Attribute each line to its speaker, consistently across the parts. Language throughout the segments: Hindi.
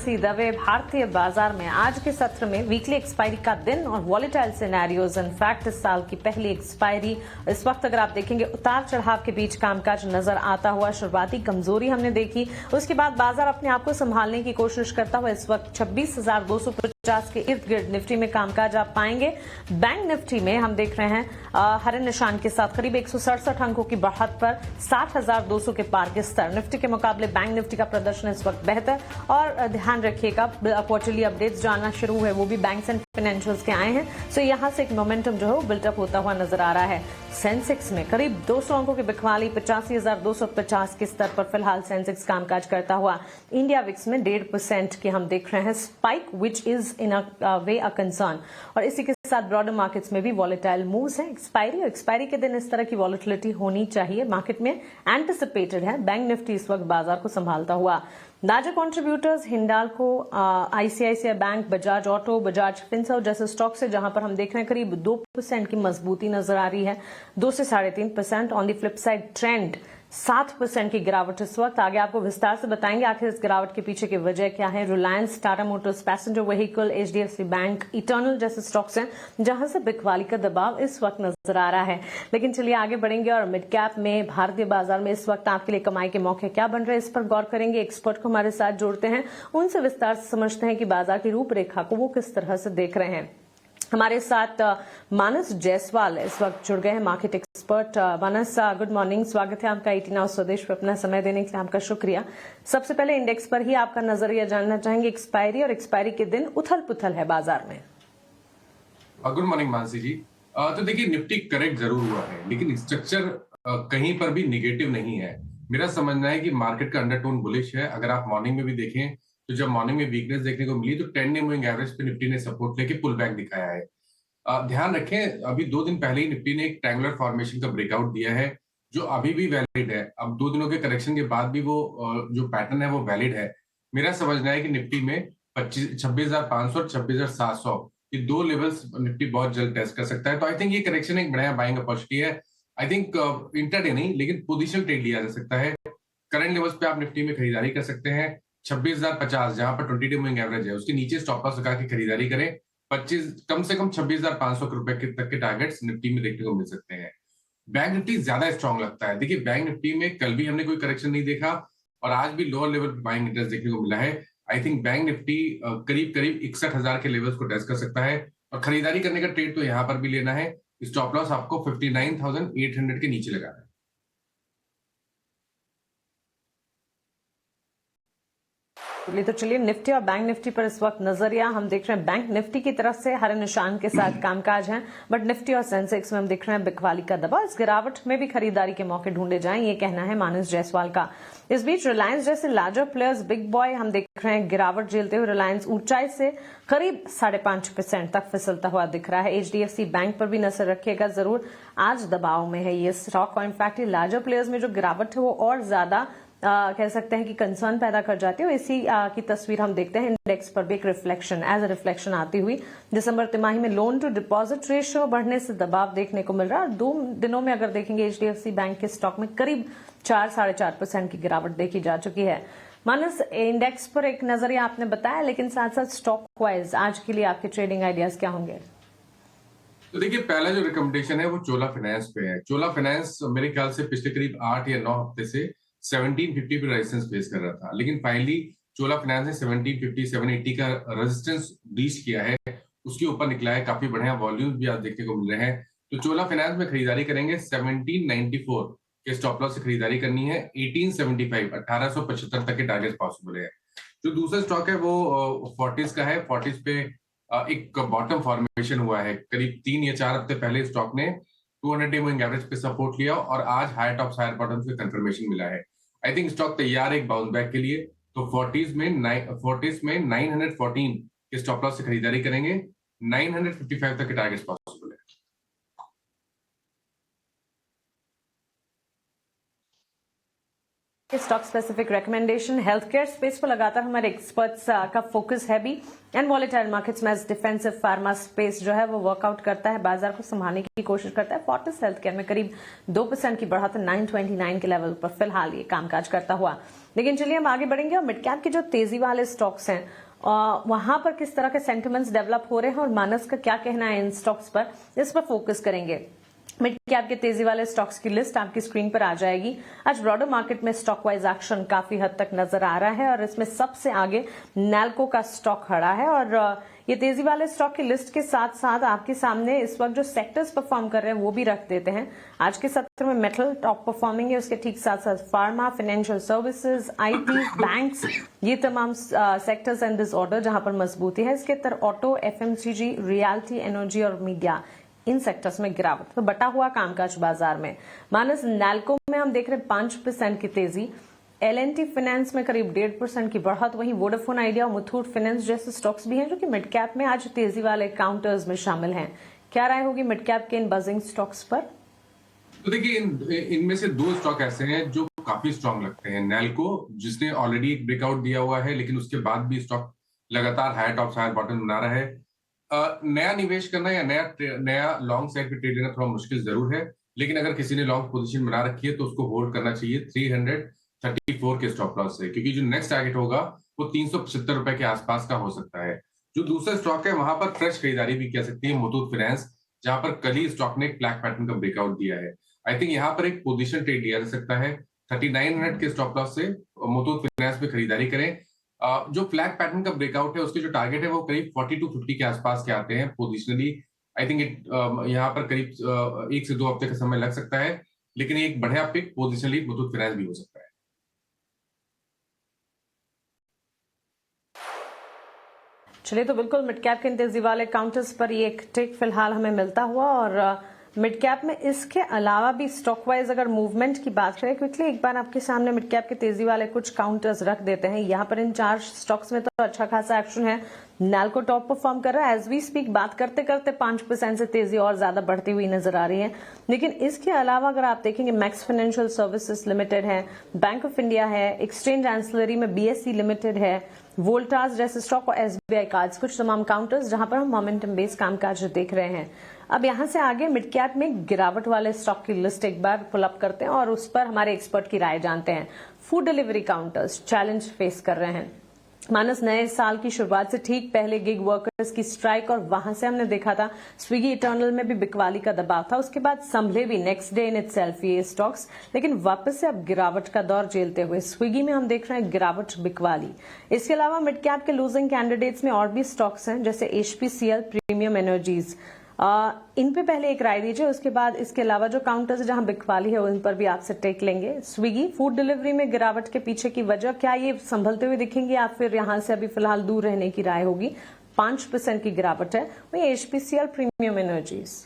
Speaker 1: तेजी दबे भारतीय बाजार में। आज के सत्र में वीकली एक्सपायरी का दिन और वॉलेटाइल सिनेरियोज। इनफैक्ट इस साल की पहली एक्सपायरी। इस वक्त अगर आप देखेंगे उतार चढ़ाव के बीच कामकाज नजर आता हुआ। शुरुआती कमजोरी हमने देखी, उसके बाद बाजार अपने आप को संभालने की कोशिश करता हुआ इस वक्त 26,250 के इर्द गिर्द निफ्टी में कामकाज आप पाएंगे। बैंक निफ्टी में हम देख रहे हैं हरे निशान के साथ करीब 167 अंकों की बढ़त पर 60,200 के पार के स्तर। निफ्टी के मुकाबले बैंक निफ्टी का प्रदर्शन इस वक्त बेहतर। और ध्यान रखिएगा क्वार्टरली अपडेट्स जो आना शुरू हुए वो भी बैंक्स एंड फाइनेंशियल्स के आए हैं, सो यहां से एक मोमेंटम जो है वो बिल्टअप होता हुआ नजर आ रहा है। सेंसेक्स में करीब 200 अंकों की बिकवाली 85,250 के स्तर पर फिलहाल सेंसेक्स कामकाज करता हुआ। इंडिया विक्स में 1.5% की हम देख रहे हैं spike, which is in a way a concern. और इसी के साथ ब्रॉडर मार्केट्स में भी वॉलेटाइल मूव्स हैं। एक्सपायरी के दिन इस तरह की वॉलेटिलिटी होनी चाहिए, मार्केट में एंटिसिपेटेड है। बैंक निफ्टी इस वक्त बाजार को संभालता हुआ। Larger contributors Hindalco, ICICI bank, Bajaj auto, Bajaj Finserv जैसे स्टॉक्स है जहां पर हम देख रहे हैं करीब 2% की मजबूती नजर आ रही है, 2 से 3.5%। On the flip side trend 7% की गिरावट इस वक्त। आगे आपको विस्तार से बताएंगे आखिर इस गिरावट के पीछे की वजह क्या है। Reliance, Tata Motors, passenger vehicle, HDFC bank, eternal जैसे स्टॉक्स हैं जहां से बिकवाली का दबाव इस वक्त नजर आ रहा है। लेकिन चलिए आगे बढ़ेंगे और मिड कैप में भारतीय बाजार में इस वक्त आपके लिए कमाई के मौके क्या बन रहे हैं इस पर गौर करेंगे। एक्सपर्ट को हमारे साथ जोड़ते हैं, उनसे विस्तार से समझते हैं कि बाजार की रूपरेखा को वो किस तरह से देख रहे हैं। हमारे साथ मानस जायसवाल इस वक्त जुड़ गए हैं, मार्केट एक्सपर्ट। मानस, गुड मॉर्निंग, स्वागत है आपका 18 आवर्स स्वदेश पर अपना समय देने के लिए आपका शुक्रिया। सबसे पहले इंडेक्स पर ही आपका नजरिया जानना चाहेंगे। एक्सपायरी और एक्सपायरी के दिन उथल पुथल है बाजार में।
Speaker 2: गुड मॉर्निंग मानसी जी। तो देखिए निफ्टी करेक्ट जरूर हुआ है, लेकिन स्ट्रक्चर कहीं पर भी निगेटिव नहीं है। मेरा समझना है कि मार्केट का अंडरटोन बुलिश है। अगर आप मॉर्निंग में भी देखें तो जब मॉर्निंग में वीकनेस देखने को मिली तो 10 डे मूविंग एवरेज पे निफ्टी ने सपोर्ट लेके पुल बैक दिखाया है। ध्यान रखें अभी 2 दिन पहले ही निफ्टी ने एक ट्रायंगुलर फॉर्मेशन का ब्रेकआउट दिया है जो अभी भी वैलिड है। अब 2 दिनों के करेक्शन के बाद भी वो जो पैटर्न है वो वैलिड है। मेरा समझना है कि निफ्टी में 26,500 और 26,700 ये 2 लेवल्स निफ्टी बहुत जल्द टेस्ट कर सकता है। तो आई थिंक ये करेक्शन एक बढ़िया बाइंग अपॉर्चुनिटी है। आई थिंक इंटरडे नहीं लेकिन पोजिशन ट्रेड लिया जा सकता है। करंट लेवल्स पे आप निफ्टी में खरीदारी कर सकते हैं। 26,050 जहां पर 20 डे मूविंग एवरेज है उसके नीचे स्टॉप लॉस लगा के खरीदारी करें। 25 कम से कम 26,500 रुपए तक के टारगेट्स निफ्टी में देखने को मिल सकते हैं। बैंक निफ्टी ज्यादा स्ट्रांग लगता है। देखिए बैंक निफ्टी में कल भी हमने कोई करेक्शन नहीं देखा और आज भी लोअर लेवल पे बाइंग इंटरेस्ट देखने को मिला है। आई थिंक बैंक निफ्टी करीब करीब 61,000 के लेवल्स को टेस्ट कर सकता है और खरीदारी करने का ट्रेड तो यहां पर भी लेना है। स्टॉप लॉस आपको 59,800 के नीचे लगाना है।
Speaker 1: तो चलिए निफ्टी और बैंक निफ्टी पर इस वक्त नजरिया हम देख रहे हैं। बैंक निफ्टी की तरफ से हरे निशान के साथ कामकाज है, बट निफ्टी और सेंसेक्स में हम देख रहे हैं बिकवाली का दबाव। इस गिरावट में भी खरीदारी के मौके ढूंढे जाएं, ये कहना है मानस जायसवाल का। इस बीच रिलायंस जैसे लार्जर प्लेयर्स, बिग बॉय हम देख रहे हैं गिरावट झेलते हुए। रिलायंस ऊंचाई से करीब 5.5% तक फिसलता हुआ दिख रहा है। एचडीएफसी बैंक पर भी नजर रखिएगा जरूर, आज दबाव में है ये स्टॉक। और इनफैक्ट लार्जर प्लेयर्स में जो गिरावट है वो और ज्यादा कह सकते हैं कि कंसर्न पैदा कर जाती है। इसी की तस्वीर हम देखते हैं इंडेक्स पर भी एक रिफ्लेक्शन, एज अ रिफ्लेक्शन आती हुई। दिसंबर तिमाही में लोन टू डिपॉजिट रेशियो बढ़ने से दबाव देखने को मिल रहा है। 2 दिनों में अगर देखेंगे एचडीएफसी बैंक के स्टॉक में करीब 4-4.5% की गिरावट देखी जा चुकी है। मानस, इंडेक्स पर एक नजरिया आपने बताया, लेकिन साथ साथ स्टॉक वाइज आज के लिए आपके ट्रेडिंग आइडियाज क्या होंगे?
Speaker 2: तो देखिए पहला जो रिकमेंडेशन है वो चोला फाइनेंस पे है। चोला फाइनेंस मेरे ख्याल से पिछले करीब 8 या 9 हफ्ते से 1750 पे रेजिस्टेंस फेस कर रहा था, लेकिन फाइनली चोला फाइनेंस ने 1750 780 का रेजिस्टेंस रीच किया है, उसके ऊपर निकला है। काफी बढ़िया वॉल्यूम भी आप देखने को मिल रहे हैं। तो चोला फाइनेंस में खरीदारी करेंगे 1794 के स्टॉप लॉस से खरीदारी करनी है। 1875 1875 तक के टारगेट पॉसिबल है। जो दूसरा स्टॉक है वो फोर्टिस का है। फोर्टिस पे एक बॉटम फॉर्मेशन हुआ है। करीब 3 या 4 हफ्ते पहले स्टॉक ने 200 डे मूविंग एवरेज पे सपोर्ट लिया और आज हायर टॉप्स हायर बॉटम्स पे कंफर्मेशन मिला है। आई थिंक स्टॉक तैयार है एक बाउंस बैक के लिए। तो फोर्टिस में 914 के स्टॉप लॉस से खरीदारी करेंगे। 955 तक के टारगेट पॉसिबल है।
Speaker 1: Stock specific recommendation health care space पर लगातार हमारे एक्सपर्ट्स का फोकस है भी एंड वॉलेटाइल मार्केट्स में डिफेंसिव फार्मा स्पेस जो है वो वर्कआउट करता है, बाजार को संभालने की कोशिश करता है। फोर्टिस हेल्थ केयर में करीब 2% की बढ़त 929 के लेवल पर फिलहाल ये कामकाज करता हुआ। लेकिन चलिए हम आगे बढ़ेंगे और मिड कैप के जो तेजी वाले स्टॉक्स हैं वहां पर किस तरह के सेंटिमेंट्स डेवलप हो रहे हैं और मानस का क्या कहना है इन स्टॉक्स पर, इस पर फोकस करेंगे। मिड कैप के तेजी वाले स्टॉक्स की लिस्ट आपकी स्क्रीन पर आ जाएगी। आज ब्रॉडर मार्केट में स्टॉक वाइज एक्शन काफी हद तक नजर आ रहा है और इसमें सबसे आगे नैल्को का स्टॉक खड़ा है। और ये तेजी वाले स्टॉक की लिस्ट के साथ साथ आपके सामने इस वक्त जो सेक्टर्स परफॉर्म कर रहे हैं वो भी रख देते हैं। आज के सत्र में मेटल टॉप परफॉर्मिंग है, उसके ठीक साथ साथ pharma, financial services, IT, banks, ये तमाम सेक्टर्स एंड डिसऑर्डर जहां पर मजबूती है। इसके तरह ऑटो, एफएमसीजी, रियल्टी, एनर्जी और मीडिया, इन सेक्टर्स में गिरावट तो बटा हुआ कामकाज बाजार में। मानस नैल्को में हम देख रहे हैं 5% की तेजी, एलएनटी फाइनेंस में करीब 1.5% की बढ़त, वहीं वोडाफोन आइडिया और मुथूट फाइनेंस जैसे स्टॉक्स भी हैं जो कि मिड कैप में आज तेजी वाले काउंटर्स में शामिल हैं। क्या राय होगी मिड कैप के इन बजिंग स्टॉक्स पर?
Speaker 2: तो देखिए इनमें से दो स्टॉक ऐसे हैं जो काफी स्ट्रांग लगते हैं। नैल्को जिसने ऑलरेडी एक ब्रेकआउट दिया हुआ है लेकिन उसके बाद भी स्टॉक लगातार हायर टॉप हायर बॉटम बना रहा है। नया निवेश करना या नया लॉन्ग साइड पे ट्रेड लेना थोड़ा मुश्किल जरूर है, लेकिन अगर किसी ने लॉन्ग पोजीशन बना रखी है तो उसको होल्ड करना चाहिए 334 के स्टॉप लॉस से, क्योंकि जो नेक्स्ट टारगेट होगा वो 375 रुपए के आसपास का हो सकता है। जो दूसरा स्टॉक है वहां पर फ्रेश खरीदारी भी कह सकती है मुथूट फाइनेंस, जहां पर कल ही स्टॉक ने एक ब्लैक पैटर्न का ब्रेकआउट दिया है। आई थिंक यहाँ पर एक पोजीशन ट्रेड लिया जा सकता है 3900 के स्टॉप लॉस से मुथूट फाइनेंस में खरीदारी करें। जो फ्लैग पैटर्न का ब्रेकआउट है उसके जो टारगेट है वो करीब 40 टू 50 के आसपास के आते हैं पोजिशनली। आई थिंक यहाँ पर करीब 1 से 2 हफ्ते का समय लग सकता है, लेकिन एक बढ़िया पिक पोजिशनली मुथूट फाइनेंस भी हो सकता है।
Speaker 1: चलिए तो बिल्कुल मिड कैप के तेजी वाले काउंटर्स पर ये एक टिक फिलहाल हमें मिलता हुआ। और मिड कैप में इसके अलावा भी स्टॉक वाइज अगर मूवमेंट की बात करें क्विकली एक बार आपके सामने मिड कैप के तेजी वाले कुछ काउंटर्स रख देते हैं। यहाँ पर इन 4 स्टॉक्स में तो अच्छा खासा एक्शन है। नैल्को टॉप परफॉर्म कर रहा है, एज वी स्पीक बात करते करते 5% से तेजी और ज्यादा बढ़ती हुई नजर आ रही है। लेकिन इसके अलावा अगर आप देखेंगे मैक्स फाइनेंशियल सर्विसेज लिमिटेड है, बैंक ऑफ इंडिया है, एक्सचेंज एंसिलरी में बीएसई लिमिटेड है, वोल्टास जैसे स्टॉक और एसबीआई कार्ड्स, कुछ तमाम काउंटर्स जहां पर हम मोमेंटम बेस्ड कामकाज देख रहे हैं। अब यहां से आगे मिड कैप में गिरावट वाले स्टॉक की लिस्ट एक बार पुल अप करते हैं और उस पर हमारे एक्सपर्ट की राय जानते हैं। Food delivery counters challenge face कर रहे हैं। मानस नए साल की शुरुआत से ठीक पहले गिग वर्कर्स की स्ट्राइक और वहां से हमने देखा था स्विगी इटर्नल में भी बिकवाली का दबाव था, उसके बाद संभले भी नेक्स्ट डे इन इटसेल्फ ये स्टॉक्स, लेकिन वापस से अब गिरावट का दौर झेलते हुए स्विगी में हम देख रहे हैं गिरावट बिकवाली। इसके अलावा मिड कैप के लूजिंग कैंडिडेट्स में और भी स्टॉक्स हैं जैसे एचपीसीएल, प्रीमियम एनर्जीज, इन पे पहले एक राय दीजिए, उसके बाद इसके अलावा जो काउंटर्स जहां बिकवाली है उन पर भी आपसे टेक लेंगे। स्विगी फूड डिलीवरी में गिरावट के पीछे की वजह क्या, ये संभलते हुए दिखेंगे या फिर यहां से अभी फिलहाल दूर रहने की राय होगी? 5% की गिरावट है। वही एचपीसीएल, प्रीमियम एनर्जीज,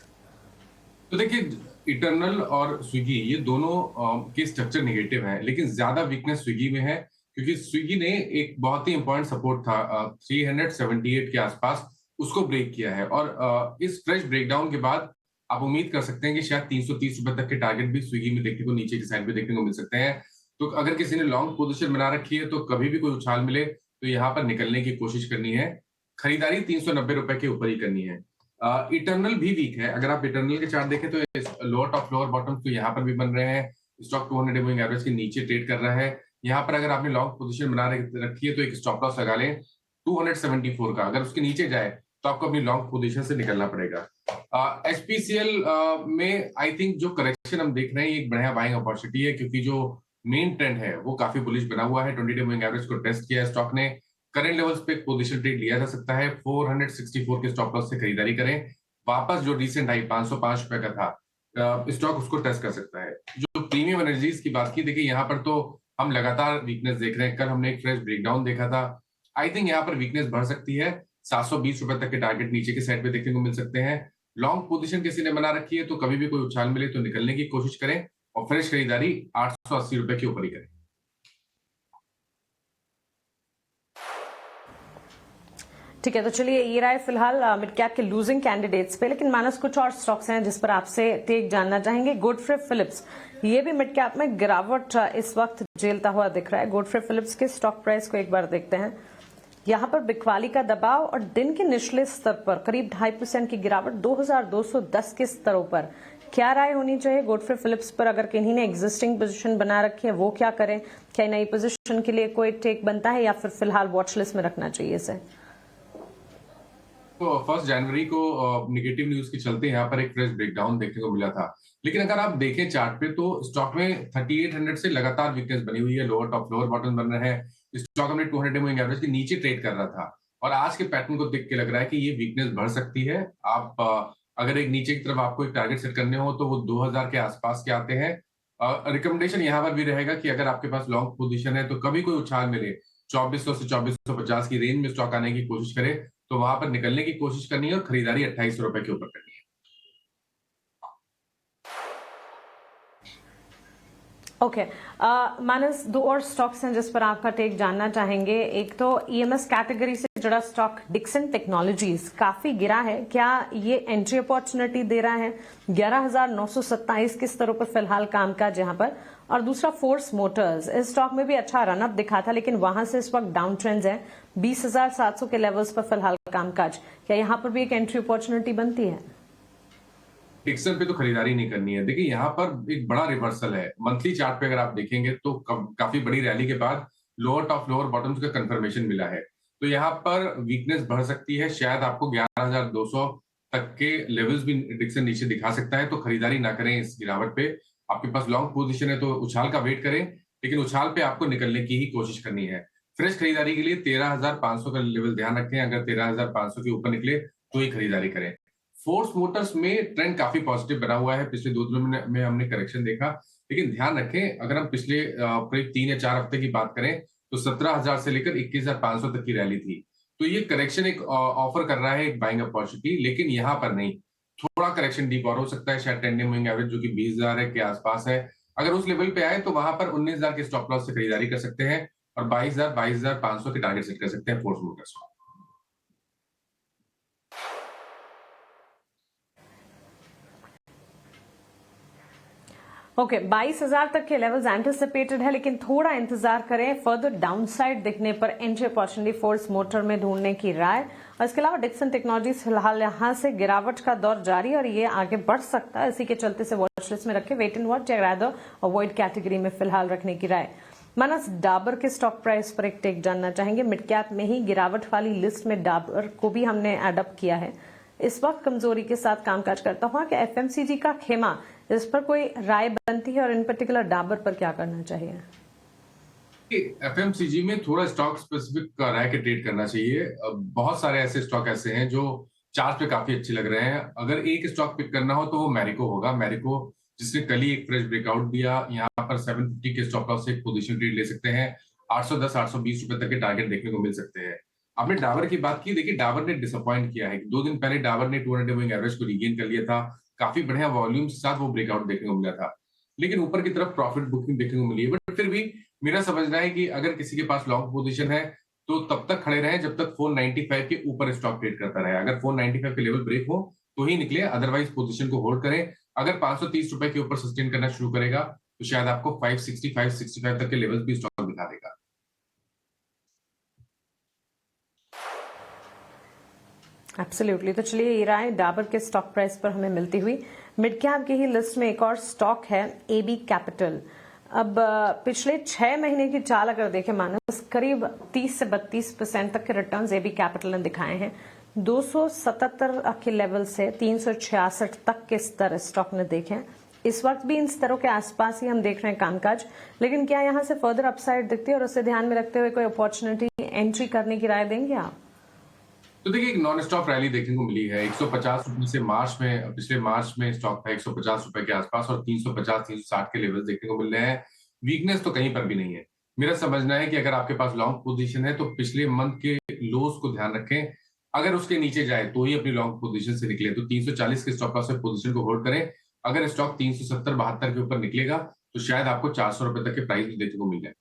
Speaker 2: तो देखिए इटर्नल और स्विगी ये दोनों के स्ट्रक्चर निगेटिव है, लेकिन ज्यादा वीकनेस स्विगी में है क्योंकि स्विगी ने एक बहुत ही इंपॉर्टेंट सपोर्ट था 378 के आसपास, उसको ब्रेक किया है। और इस फ्रेश ब्रेकडाउन के बाद आप उम्मीद कर सकते हैं कि शायद 330 रुपए तक के टारगेट भी स्विगी में देखने को नीचे की साइड पे देखने को मिल सकते हैं। तो अगर किसी ने लॉन्ग पोजीशन बना रखी है तो कभी भी कोई उछाल मिले तो यहाँ पर निकलने की कोशिश करनी है। खरीदारी 390 रुपए के ऊपर ही करनी है। इटर्नल भी वीक है। अगर आप इटर्नल के चार्ट देखें तो लोअर टॉप लोअर बॉटम तो यहाँ पर भी बन रहे हैं। स्टॉक 200 डे मूविंग एवरेज के नीचे ट्रेड कर रहा है। यहाँ पर अगर आपने लॉन्ग पोजीशन बना रखी है तो एक स्टॉप लॉस लगा लें 274 का। अगर उसके नीचे जाए तो आपको अपनी लॉन्ग पोजीशन से निकलना पड़ेगा। एचपीसीएल में आई थिंक जो करेक्शन हम देख रहे हैं एक बढ़िया बाइंग अपॉर्चुनिटी है, क्योंकि जो मेन ट्रेंड है वो काफी बुलिश बना हुआ है। 20 डे मूविंग एवरेज को टेस्ट किया है स्टॉक ने। करंट लेवल्स पे पोजीशन ट्रेड लिया जा सकता है। 464 के स्टॉप लॉस से खरीदारी करें। वापस जो रिसेंट हाई 505 रुपए का था स्टॉक उसको टेस्ट कर सकता है। जो प्रीमियम एनर्जीज की बात की, देखिए यहाँ पर तो हम लगातार वीकनेस देख रहे हैं। कल हमने एक फ्रेश ब्रेकडाउन देखा था। आई थिंक यहाँ पर वीकनेस बढ़ सकती है। 720 रुपए तक के टारगेट नीचे के साइड पे देखने को मिल सकते हैं। लॉन्ग पोजीशन किसी ने बना रखी है तो कभी भी कोई उछाल मिले तो निकलने की कोशिश करें और फ्रेश खरीदारी 880 रुपए के ऊपर ही करें।
Speaker 1: ठीक है, तो चलिए ये रहा है फिलहाल मिड कैप के लूजिंग कैंडिडेट्स पे, लेकिन मानस कुछ और स्टॉक्स हैं जिस पर आपसे टेक जानना चाहेंगे। गुडफ्रे फिलिप्स, ये भी मिड कैप में गिरावट इस वक्त झेलता हुआ दिख रहा है। गुडफ्रे फिलिप्स के स्टॉक प्राइस को एक बार देखते हैं। यहाँ पर बिकवाली का दबाव और दिन के निचले स्तर पर करीब 2.5% की गिरावट 2210 के स्तरों पर। क्या राय होनी चाहिए गुडफ्रे फिलिप्स पर? अगर किन्हीं ने एग्जिस्टिंग पोजीशन बना रखी है वो क्या करें? क्या नई पोजीशन के लिए कोई टेक बनता है या फिर फिलहाल वॉच लिस्ट में रखना चाहिए इसे?
Speaker 2: तो 1 जनवरी को निगेटिव न्यूज के चलते यहाँ पर एक फ्रेश ब्रेकडाउन देखने को मिला था, लेकिन अगर आप देखें चार्ट पे तो स्टॉक में 3800 से लगातार वीकनेस बनी हुई है। लोअर टॉप लोअर बॉटम बन रहे हैं। स्टॉक अपने 200 मूविंग एवरेज के नीचे ट्रेड कर रहा था और आज के पैटर्न को देख के लग रहा है कि ये वीकनेस बढ़ सकती है। आप अगर एक नीचे की तरफ आपको एक टारगेट सेट करने हो तो वो 2000 के आसपास के आते हैं। रिकमेंडेशन यहाँ पर भी रहेगा कि अगर आपके पास लॉन्ग पोजीशन है तो कभी कोई उछाल मिले 2400 से 2450 की रेंज में स्टॉक आने की कोशिश करे तो वहां पर निकलने की कोशिश करनी है और खरीदारी 2800 रुपए के ऊपर करनी है।
Speaker 1: ओके, मानस दो और स्टॉक्स हैं जिस पर आपका टेक जानना चाहेंगे। एक तो ईएमएस कैटेगरी से जुड़ा स्टॉक डिक्सन टेक्नोलॉजीज काफी गिरा है, क्या ये एंट्री अपॉर्चुनिटी दे रहा है? 11,927 के स्तरों पर फिलहाल कामकाज यहाँ पर। और दूसरा फोर्स मोटर्स, इस स्टॉक में भी अच्छा रनअप दिखा था लेकिन वहां से इस वक्त डाउन ट्रेंड्स है। 20,700 के लेवल्स पर फिलहाल कामकाज, क्या यहाँ पर भी एक एंट्री अपॉर्चुनिटी बनती है?
Speaker 2: डिक्सन पे तो खरीदारी नहीं करनी है। देखिए यहाँ पर एक बड़ा रिवर्सल है। मंथली चार्ट पे अगर आप देखेंगे तो काफी बड़ी रैली के बाद लोअर टॉप लोअर बॉटम्स का कंफर्मेशन मिला है, तो यहाँ पर वीकनेस बढ़ सकती है। शायद आपको 11,200 तक के लेवल्स भी डिक्सन नीचे दिखा सकता है, तो खरीदारी ना करें इस गिरावट पे। आपके पास लॉन्ग पोजीशन है तो उछाल का वेट करें, लेकिन उछाल पे आपको निकलने की ही कोशिश करनी है। फ्रेश खरीदारी के लिए 13,500 का लेवल ध्यान रखें। अगर 13,500 के ऊपर निकले तो ही खरीदारी करें। फोर्स मोटर्स में ट्रेंड काफी पॉजिटिव बना हुआ है। पिछले 2 दिनों में हमने करेक्शन देखा, लेकिन ध्यान रखें अगर हम पिछले करीब 3 या 4 हफ्ते की बात करें तो 17,000 से लेकर 21,500 तक की रैली थी। तो ये करेक्शन एक ऑफर कर रहा है एक बाइंग अपॉर्चुनिटी, लेकिन यहाँ पर नहीं। थोड़ा करेक्शन डीप और हो सकता है। शायद 10 डे मूविंग एवरेज जो कि 20,000 है के आसपास है, अगर उस लेवल पे आए तो वहां पर 19,000 के स्टॉप लॉस से खरीदारी कर सकते हैं और 22,500 के टारगेट सेट कर सकते हैं फोर्स मोटर्स को।
Speaker 1: ओके, 22,000 तक के लेवल्स एंटिसिपेटेड है, लेकिन थोड़ा इंतजार करें। फर्दर डाउनसाइड दिखने पर एंट्री अपॉर्चुनिटी फोर्स मोटर में ढूंढने की राय। और इसके अलावा डिक्सन टेक्नोलॉजी फिलहाल यहां से गिरावट का दौर जारी और ये आगे बढ़ सकता है। इसी के चलते से वॉच लिस्ट में रखे, वेट एंड वॉच या रादर अवॉइड कैटेगरी में फिलहाल रखने की राय। मानस डाबर के स्टॉक प्राइस पर एक टेक जानना चाहेंगे। मिड कैप में ही गिरावट वाली लिस्ट में डाबर को भी हमने एडअप किया है। इस वक्त कमजोरी के साथ कामकाज करता हुआ कि एफएमसीजी का खेमा, इस पर कोई राय बनती है और इन पर्टिकुलर डाबर पर क्या करना चाहिए?
Speaker 2: एफएमसीजी में थोड़ा स्टॉक स्पेसिफिक राय के ट्रेड करना चाहिए। बहुत सारे ऐसे स्टॉक ऐसे हैं जो चार्ट पे काफी अच्छे लग रहे हैं। अगर एक स्टॉक पिक करना हो तो वो मैरिको होगा। मैरिको जिसने कल ही एक फ्रेश ब्रेकआउट दिया, यहाँ पर 750 के स्टॉप लॉस से एक पोजीशन ट्रेड ले सकते हैं। 810 820 रुपए तक के टारगेट देखने को मिल सकते हैं। आपने डाबर की बात की, देखिए डाबर ने डिसअपॉइंट किया है। 2 दिन पहले डाबर ने 200 मूविंग एवरेज को रीगेन कर लिया था। काफी बढ़िया वॉल्यूम के साथ वो ब्रेकआउट देखने को मिला था, लेकिन ऊपर की तरफ प्रॉफिट बुकिंग देखने को मिली है। बट फिर भी मेरा समझना है कि अगर किसी के पास लॉन्ग पोजीशन है तो तब तक खड़े रहें जब तक 495 के ऊपर स्टॉक ट्रेड करता रहे। अगर 495 के लेवल ब्रेक हो तो ही निकले, अदरवाइज पोजीशन को होल्ड करें। अगर 530 रुपए के ऊपर सस्टेन करना शुरू करेगा तो शायद आपको 560 565 तक के लेवल भी स्टॉक दिखा देगा।
Speaker 1: एब्सोल्युटली, तो चलिए ये राय डाबर के स्टॉक प्राइस पर हमें मिलती हुई। मिड कैप की ही लिस्ट में एक और स्टॉक है एबी कैपिटल। अब पिछले 6 महीने की चाल अगर देखें मानस, करीब 30 से 32% तक के रिटर्न्स एबी कैपिटल ने दिखाए हैं। 277 के लेवल से 366 तक के स्तर स्टॉक ने देखे हैं। इस वक्त भी इन स्तरों के आसपास ही हम देख रहे हैं कामकाज, लेकिन क्या यहाँ से फर्दर अपसाइड दिखती है और उसे ध्यान में रखते हुए कोई अपॉर्चुनिटी एंट्री करने की राय देंगे आप?
Speaker 2: तो देखिए एक नॉन स्टॉप रैली देखने को मिली है। 150 रुपए से पिछले मार्च में स्टॉक था 150 रुपए के आसपास और 350 360 के लेवल देखने को मिल रहे हैं। वीकनेस तो कहीं पर भी नहीं है। मेरा समझना है कि अगर आपके पास लॉन्ग पोजीशन है तो पिछले मंथ के लोस को ध्यान रखें। अगर उसके नीचे जाए तो ही अपनी लॉन्ग पोजीशन से निकले। तो 340 के स्टॉप लॉस से पोजीशन को होल्ड करें। अगर स्टॉक 370 72 के ऊपर निकलेगा तो शायद आपको 400 रुपए तक के प्राइस भी देखने को मिल जाए।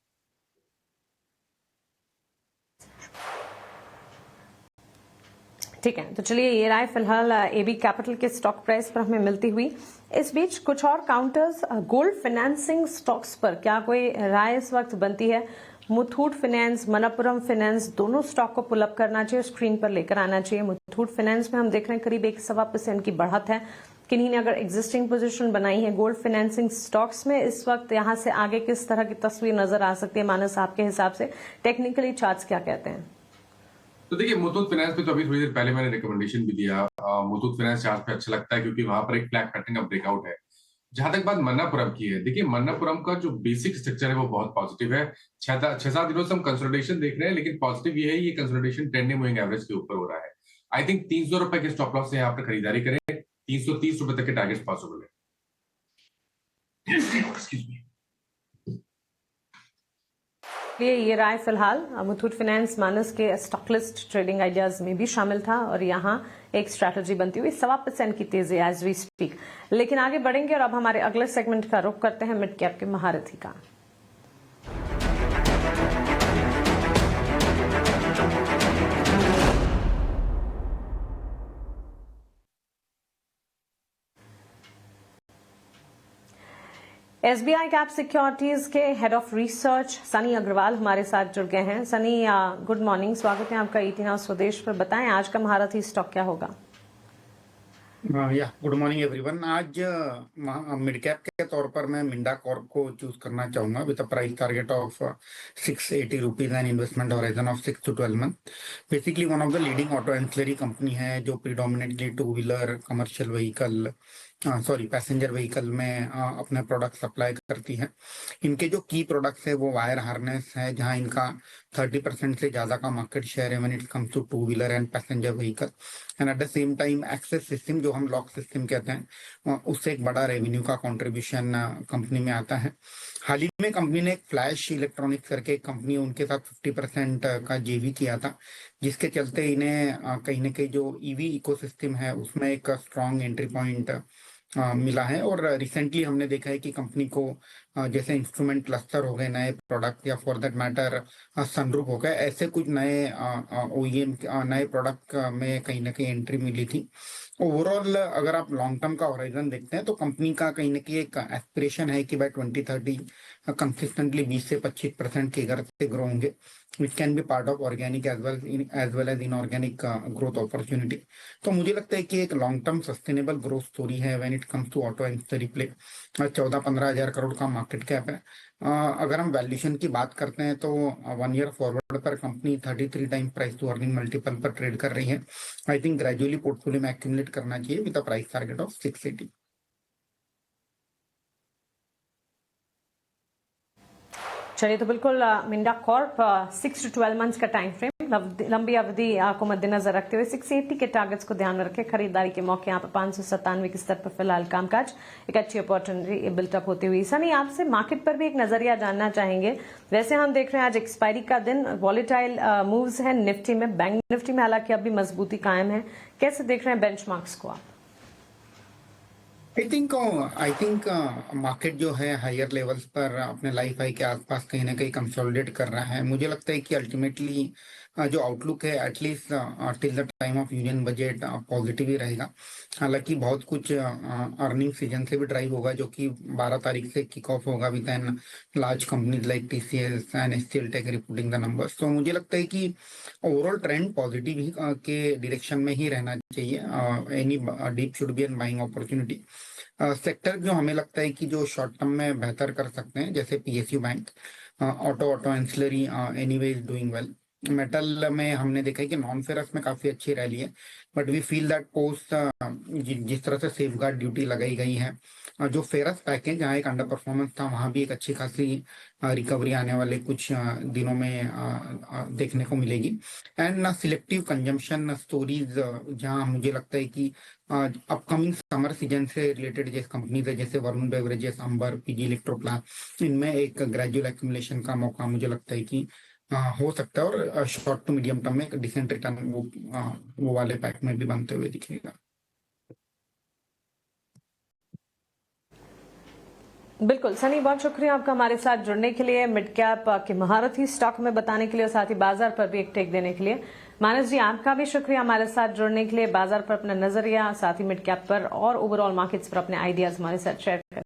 Speaker 1: ठीक है, तो चलिए ये राय फिलहाल एबी कैपिटल के स्टॉक प्राइस पर हमें मिलती हुई। इस बीच कुछ और काउंटर्स गोल्ड फाइनेंसिंग स्टॉक्स पर क्या कोई राय इस वक्त बनती है? मुथूट फाइनेंस, मनप्पुरम फाइनेंस, दोनों स्टॉक को पुल अप करना चाहिए, स्क्रीन पर लेकर आना चाहिए। मुथूट फाइनेंस में हम देख रहे हैं करीब 1.25% की बढ़त है। किन्हीं ने अगर एग्जिस्टिंग पोजीशन बनाई है गोल्ड फाइनेंसिंग स्टॉक्स में, इस वक्त यहां से आगे किस तरह की तस्वीर नजर आ सकती है मानस आपके हिसाब से? टेक्निकली चार्ट्स क्या कहते हैं?
Speaker 2: तो देखिए, मुथूट फाइनेंस पे तो अभी थोड़ी देर पहले मैंने रिकमेंडेशन भी दिया। मुथूट फाइनेंस चार्ट पे अच्छा लगता है क्योंकि वहां पर एक फ्लैग पैटर्न का ब्रेकआउट है। जहां तक बात मन्नापुरम की है, देखिए मन्नापुरम का जो बेसिक स्ट्रक्चर है वो बहुत पॉजिटिव है। 6-7 दिनों से हम कंसोलिडेशन देख रहे हैं, लेकिन पॉजिटिव ये है ये कंसोलिडेशन ट्रेंडिंग मूविंग एवरेज के ऊपर हो रहा है। आई थिंक 300 रुपए के स्टॉप लॉस से यहाँ पर खरीदारी करें। 330 रुपए तक के टारगेट पॉसिबल है। Excuse me.
Speaker 1: ये राय फिलहाल मुथूट फाइनेंस मानस के स्टॉक लिस्ट ट्रेडिंग आइडियाज में भी शामिल था और यहाँ एक स्ट्रैटेजी बनती हुई 1.25% की तेजी एज वी स्पीक। लेकिन आगे बढ़ेंगे और अब हमारे अगले सेगमेंट का रुख करते हैं मिड कैप के महारथी का। एसबीआई कैप सिक्योरिटीज के head of research Sunny Agarwal हमारे साथ जुड़ गए हैं। सनी, गुड मॉर्निंग, स्वागत है आपका 18 आवर्स स्वदेश पर। बताएं आज का महारथी स्टॉक क्या होगा?
Speaker 3: या गुड मॉर्निंग एवरीवन। आज मिड कैप के तौर पर मैं मिंडा कॉर्प को चूज करना चाहूंगा with a price target of 680 rupees and investment horizon of 6 to 12 month. Basically one of the leading auto ancillary company है जो predominantly two wheeler, commercial vehicle, passenger vehicle में अपने प्रोडक्ट सप्लाई करती है। इनके जो की प्रोडक्ट्स है वो वायर हार्नेस है, जहां इनका 30% से ज्यादा का मार्केट शेयर है when it comes to two wheeler and passenger vehicle. And at the same time access system जो हम लॉक सिस्टम कहते हैं उससे एक बड़ा रेवेन्यू का कंट्रीब्यूशन कंपनी में आता है। हाल ही में कंपनी ने एक फ्लैश इलेक्ट्रॉनिक्स करके एक कंपनी उनके साथ 50% का जेवी किया था, जिसके चलते इन्हें कहीं ना कहीं जो ईवी इकोसिस्टम है उसमें एक स्ट्रॉन्ग एंट्री पॉइंट मिला है। और रिसेंटली हमने देखा है कि कंपनी को जैसे इंस्ट्रूमेंट क्लस्टर हो गए नए प्रोडक्ट, या फॉर दैट मैटर सनरूफ हो गए, ऐसे कुछ नए ओईएम नए प्रोडक्ट में कहीं ना कहीं एंट्री मिली थी। ओवरऑल अगर आप लॉन्ग टर्म का होराइजन देखते हैं तो कंपनी का कहीं ना कहीं एक एस्पिरेशन है कि बाय 2030 कंसिस्टेंटली 20 से 25% के घर से ग्रो होंगे, which can be part of organic as well as inorganic growth opportunity. तो मुझे लगता है कि एक long term sustainable growth story है when it comes to auto ancillary play. 14-15 हजार करोड़ का मार्केट कैप है। अगर हम वैल्यूएशन की बात करते हैं तो 1 ईयर फॉरवर्ड पर company 33 time price to earning multiple पर ट्रेड कर रही है। आई थिंक ग्रेजुअली पोर्टफोलियो में एक्यूमुलेट करना चाहिए with a price target of 680।
Speaker 1: चलिए, तो बिल्कुल मिंडा कॉर्प 6 to 12 मंथ्स का टाइम फ्रेम, लंबी अवधि को मद्देनजर रखते हुए 680 के टारगेट्स को ध्यान में रखें। खरीदारी के मौके यहाँ पर 597 के स्तर पर फिलहाल कामकाज, एक अच्छी अपॉर्चुनिटी बिल्टअप होती हुई। सनी, आपसे मार्केट पर भी एक नजरिया जानना चाहेंगे। वैसे हम देख रहे हैं आज एक्सपायरी का दिन, वॉलेटाइल मूव्स है निफ्टी में, बैंक निफ्टी में हालांकि अभी मजबूती कायम है। कैसे देख रहे हैं बेंचमार्क्स को आप?
Speaker 3: आई थिंक मार्केट जो है हायर लेवल्स पर अपने लाइफ हाई के आसपास कहीं ना कहीं कंसोलिडेट कर रहा है। मुझे लगता है कि अल्टीमेटली जो आउटलुक है at least till the time of union budget positive ही रहेगा। हालांकि बहुत कुछ अर्निंग सीजन से भी ड्राइव होगा जो कि 12 तारीख से किक ऑफ होगा with an large companies like TCS and HCL tech reporting the numbers. तो मुझे लगता है कि ओवरऑल ट्रेंड पॉजिटिव ही के डायरेक्शन में ही रहना चाहिए। Any dip should be an buying opportunity. Sector जो हमें लगता है कि जो शॉर्ट टर्म में बेहतर कर सकते हैं, जैसे PSU bank, auto ancillary anyway is doing well. Metal में हमने देखा है कि नॉन फेरस में काफी अच्छी रैली है, but we feel that post जिस तरह से सेफ गार्ड ड्यूटी लगाई गई है, जो फेरस पैकेज जहाँ एक अंडर परफॉर्मेंस था वहां भी एक अच्छी खासी रिकवरी आने वाले कुछ दिनों में देखने को मिलेगी। एंड सिलेक्टिव कंजम्पशन स्टोरीज जहाँ मुझे लगता है कि अपकमिंग समर सीजन से रिलेटेड जैसे कंपनीज है जैसे वरुण बेवरेजेस, अंबर, पीजी इलेक्ट्रोप्लान, इनमें एक ग्रेजुअल एक्यूमुलेशन का मौका मुझे लगता है कि हो सकता है, और शॉर्ट टू मीडियम टर्म में एक डिसेंट रिटर्न वो वाले पैक में भी बनते हुए दिखेगा।
Speaker 1: बिल्कुल सनी, बहुत शुक्रिया आपका हमारे साथ जुड़ने के लिए, मिड कैप की महारत ही स्टॉक में बताने के लिए और साथ ही बाजार पर भी एक टेक देने के लिए। मानस जी, आपका भी शुक्रिया हमारे साथ जुड़ने के लिए, बाजार पर अपना नजरिया, साथ ही मिड कैप पर और ओवरऑल मार्केट्स पर अपने आइडियाज हमारे साथ शेयर कर